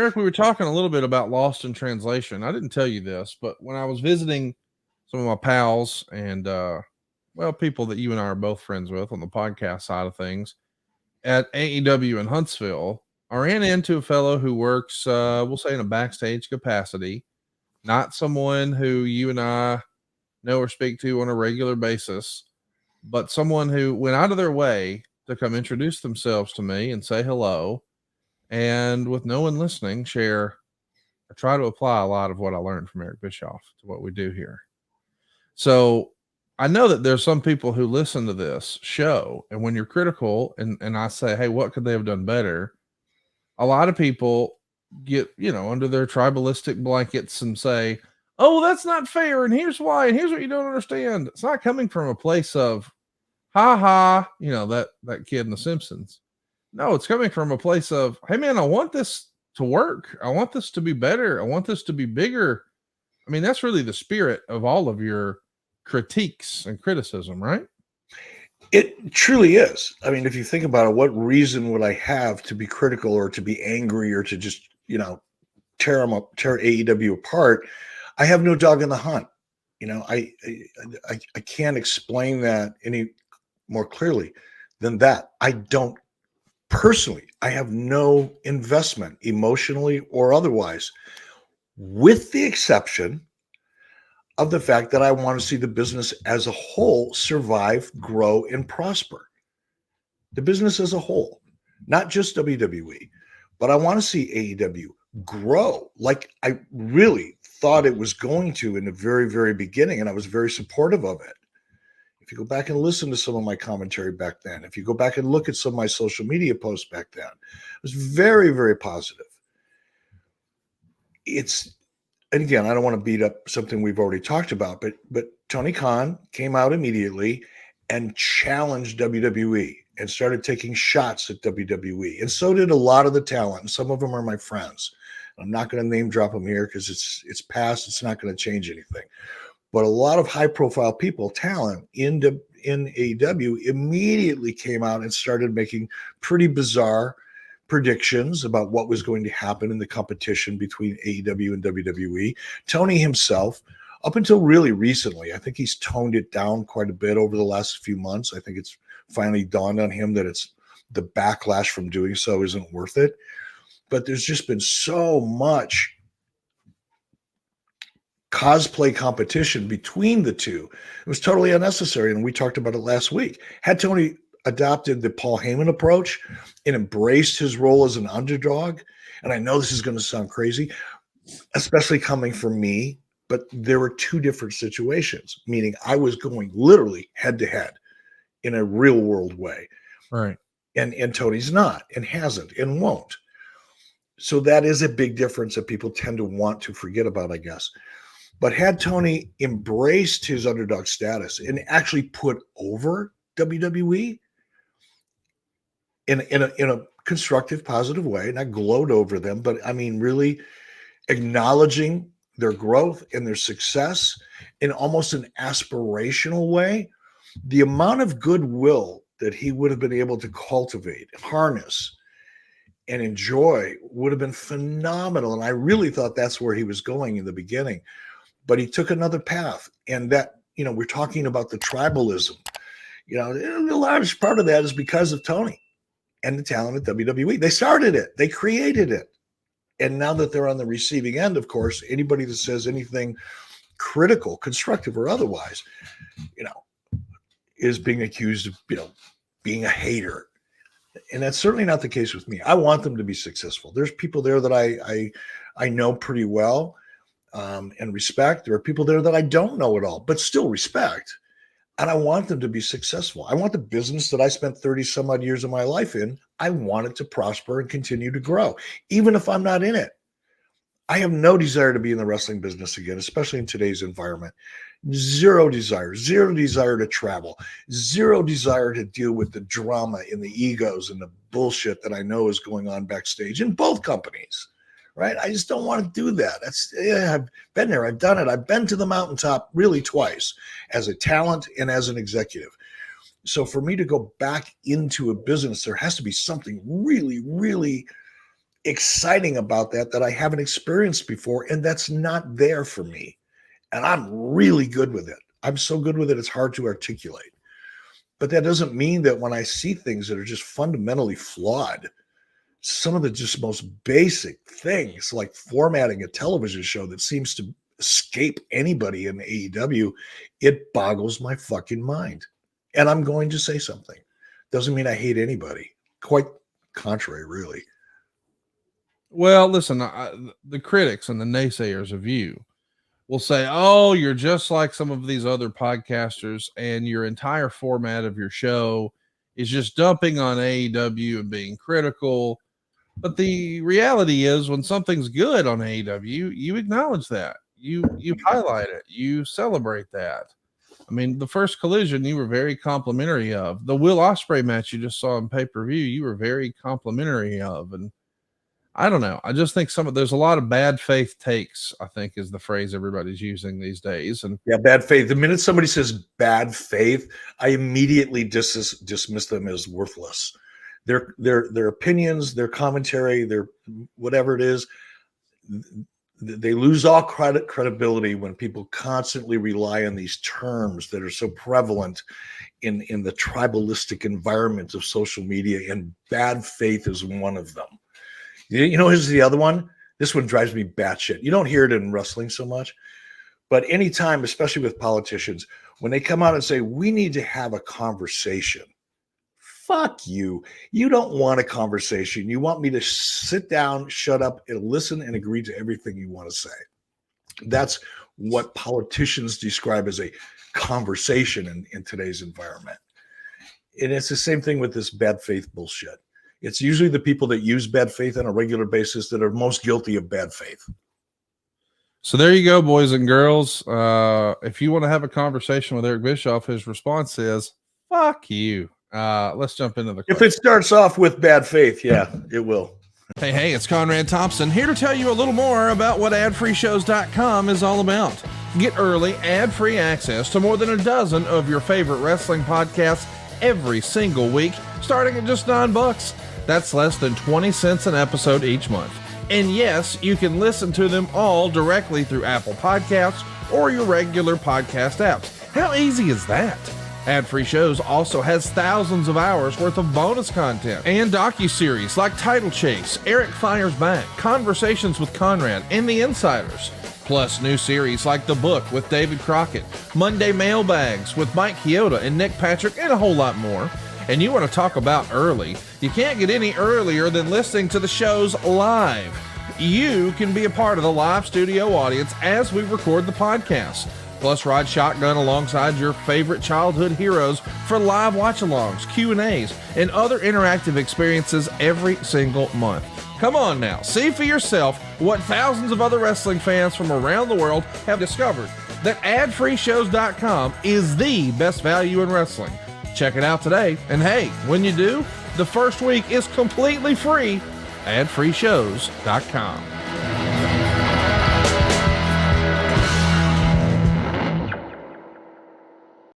Eric, we were talking a little bit about Lost in Translation. I didn't tell you this, but when I was visiting some of my pals and people that you and I are both friends with on the podcast side of things at AEW in Huntsville, I ran into a fellow who works, we'll say, in a backstage capacity, not someone who you and I know or speak to on a regular basis, but someone who went out of their way to come introduce themselves to me and say hello. And with no one listening, I try to apply a lot of what I learned from Eric Bischoff to what we do here. So I know that there's some people who listen to this show, and when you're critical and I say, hey, what could they have done better? A lot of people get, under their tribalistic blankets and say, oh, that's not fair. And here's why. And here's what you don't understand. It's not coming from a place of, ha ha, that kid in The Simpsons. No, it's coming from a place of, hey, man, I want this to work. I want this to be better. I want this to be bigger. I mean, that's really the spirit of all of your critiques and criticism, right? It truly is. I mean, if you think about it, what reason would I have to be critical or to be angry or to just, tear AEW apart? I have no dog in the hunt. I can't explain that any more clearly than that. I don't personally, I have no investment emotionally or otherwise, with the exception of the fact that I want to see the business as a whole survive, grow, and prosper. The business as a whole, not just WWE, but I want to see AEW grow like I really thought it was going to in the very, very beginning, and I was very supportive of it. If you go back and listen to some of my commentary back then, if you go back and look at some of my social media posts back then, it was very, very positive. And again, I don't want to beat up something we've already talked about, but Tony Khan came out immediately and challenged WWE and started taking shots at WWE. And so did a lot of the talent. And some of them are my friends. I'm not going to name drop them here because it's past. It's not going to change anything. But a lot of high-profile people, talent in AEW immediately came out and started making pretty bizarre predictions about what was going to happen in the competition between AEW and WWE. Tony himself, up until really recently, I think he's toned it down quite a bit over the last few months. I think it's finally dawned on him that it's the backlash from doing so isn't worth it. But there's just been so much cosplay competition between the two. It was totally unnecessary, and we talked about it last week. Had Tony adopted the Paul Heyman approach and embraced his role as an underdog, and I know this is going to sound crazy, especially coming from me, but there were two different situations, meaning I was going literally head to head in a real world way. Right. And Tony's not and hasn't and won't. So that is a big difference that people tend to want to forget about, I guess. But had Tony embraced his underdog status and actually put over WWE in a constructive, positive way, not gloat over them, but I mean, really acknowledging their growth and their success in almost an aspirational way, the amount of goodwill that he would have been able to cultivate, harness, and enjoy would have been phenomenal. And I really thought that's where he was going in the beginning. But he took another path. And that, we're talking about the tribalism. The large part of that is because of Tony and the talent at WWE. They started it. They created it. And now that they're on the receiving end, of course, anybody that says anything critical, constructive or otherwise, is being accused of, being a hater. And that's certainly not the case with me. I want them to be successful. There's people there that I know pretty well and respect. There are people there that I don't know at all, but still respect. And I want them to be successful. I want the business that I spent 30 some odd years of my life in, I want it to prosper and continue to grow, even if I'm not in it. I have no desire to be in the wrestling business again, especially in today's environment. Zero desire to travel, zero desire to deal with the drama and the egos and the bullshit that I know is going on backstage in both companies, right? I just don't want to do that. I've been there. I've done it. I've been to the mountaintop really twice as a talent and as an executive. So for me to go back into a business, there has to be something really, really exciting about that I haven't experienced before, and that's not there for me. And I'm really good with it. I'm so good with it, it's hard to articulate. But that doesn't mean that when I see things that are just fundamentally flawed, some of the just most basic things, like formatting a television show that seems to escape anybody in AEW, it boggles my fucking mind. And I'm going to say something. Doesn't mean I hate anybody. Quite contrary, really. Well, listen, the critics and the naysayers of you will say, oh, you're just like some of these other podcasters, and your entire format of your show is just dumping on AEW and being critical. But the reality is, when something's good on AEW, you acknowledge that. You highlight it. You celebrate that. I mean, the first Collision, you were very complimentary of. The Will Ospreay match you just saw on pay-per-view, you were very complimentary of. And I don't know. I just think there's a lot of bad faith takes, I think is the phrase everybody's using these days. And yeah, bad faith. The minute somebody says bad faith, I immediately dismiss them as worthless. Their opinions, their commentary, their whatever it is, they lose all credibility when people constantly rely on these terms that are so prevalent in the tribalistic environment of social media, and bad faith is one of them. You know, here's the other one. This one drives me batshit. You don't hear it in wrestling so much, but anytime, especially with politicians, when they come out and say, we need to have a conversation. Fuck you. You don't want a conversation. You want me to sit down, shut up, and listen and agree to everything you want to say. That's what politicians describe as a conversation in today's environment. And it's the same thing with this bad faith bullshit. It's usually the people that use bad faith on a regular basis that are most guilty of bad faith. So there you go, boys and girls. If you want to have a conversation with Eric Bischoff, his response is, fuck you. Let's jump into the question. If it starts off with bad faith, yeah, it will. Hey, it's Conrad Thompson here to tell you a little more about what adfreeshows.com is all about. Get early, ad-free access to more than a dozen of your favorite wrestling podcasts every single week, starting at just $9. That's less than 20 cents an episode each month. And yes, you can listen to them all directly through Apple Podcasts or your regular podcast apps. How easy is that? Ad-free shows also has thousands of hours worth of bonus content and docuseries like Title Chase, Eric Fires Back, Conversations with Conrad, and The Insiders. Plus new series like The Book with David Crockett, Monday Mailbags with Mike Chioda and Nick Patrick, and a whole lot more. And you want to talk about early? You can't get any earlier than listening to the shows live. You can be a part of the live studio audience as we record the podcast. Plus, ride shotgun alongside your favorite childhood heroes for live watch-alongs, Q&As, and other interactive experiences every single month. Come on now, see for yourself what thousands of other wrestling fans from around the world have discovered, that adfreeshows.com is the best value in wrestling. Check it out today, and hey, when you do, the first week is completely free. adfreeshows.com.